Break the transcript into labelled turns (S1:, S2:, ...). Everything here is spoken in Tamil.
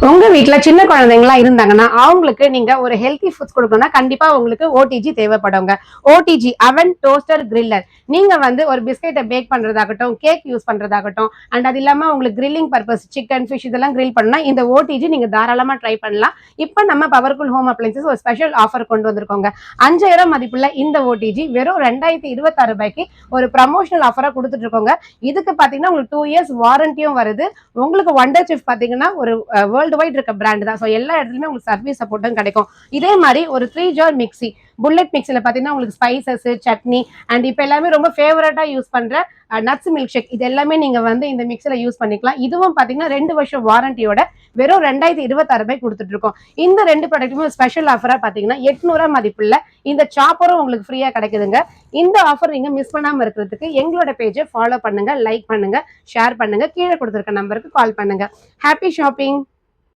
S1: உங்க வீட்ல சின்ன குழந்தைங்களா இருந்தாங்கன்னா அவங்களுக்கு நீங்க ஒரு ஹெல்தி ஃபுட்ஸ் கொடுக்கணும்னா கண்டிப்பா உங்களுக்கு ஓடிஜி தேவைப்படுங்க. ஓடிஜி அவன் டோஸ்டர் கிரில்லர். நீங்க வந்து ஒரு பிஸ்கெட்டை பேக் பண்றதாகட்டும், கேக் யூஸ் பண்றதாகட்டும், அண்ட் அது இல்லாம உங்களுக்கு கிரில்லிங் பர்பஸ் சிக்கன் ஃபிஷ் இதெல்லாம் கிரில் பண்ணா இந்த ஓடிஜி நீங்க தாராளமா ட்ரை பண்ணலாம். இப்ப நம்ம பவர்ஃபுல் ஹோம் அப்ளைன்சஸ் ஒரு ஸ்பெஷல் ஆஃபர் கொண்டு வந்திருக்கோங்க. 5000 மதிப்புள்ள இந்த ஓடிஜி வெறும் 2026 ரூபாய்க்கு ஒரு ப்ரமோஷனல் ஆஃபரா கொடுத்துட்டு இருக்கோங்க. இதுக்கு பாத்தீங்கன்னா உங்களுக்கு 2 இயர்ஸ் வாரண்டியும் வருது. உங்களுக்கு வண்டர் சிஃப்ட் பாத்தீங்கன்னா ஒரு வேர்ல்டு வைட் இருக்க பிராண்ட் தான். ஸோ எல்லா இடத்துலயுமே உங்களுக்கு சர்வீஸ் சப்போர்ட்டும் கிடைக்கும். இதே மாதிரி ஒரு 3 ஜார் மிக்சி புல்லட் மிக்சில பாத்தீங்கன்னா உங்களுக்கு ஸ்பைசஸ் சட்னி அண்ட் இப்ப எல்லாமே ரொம்ப ஃபேவரட்டா யூஸ் பண்ற நட்ஸ் மில்க் ஷேக் இது எல்லாமே நீங்க வந்து இந்த மிக்சில யூஸ் பண்ணிக்கலாம். இதுவும் பாத்தீங்கன்னா 2 வருஷம் வாரண்டியோட வெறும் 2026 ரூபாய் கொடுத்துட்டு இருக்கோம். இந்த 2 ப்ராடக்ட்டுமே ஸ்பெஷல் ஆஃபரா பாத்தீங்கன்னா 800 மதிப்புள்ள இந்த சாப்பரும் உங்களுக்கு ஃப்ரீயா கிடைக்குதுங்க. இந்த ஆஃபர் நீங்க மிஸ் பண்ணாம இருக்கிறதுக்கு எங்களோட பேஜை ஃபாலோ பண்ணுங்க, லைக் பண்ணுங்க, ஷேர் பண்ணுங்க, கீழே கொடுத்திருக்க நம்பருக்கு கால் பண்ணுங்க. Happy shopping.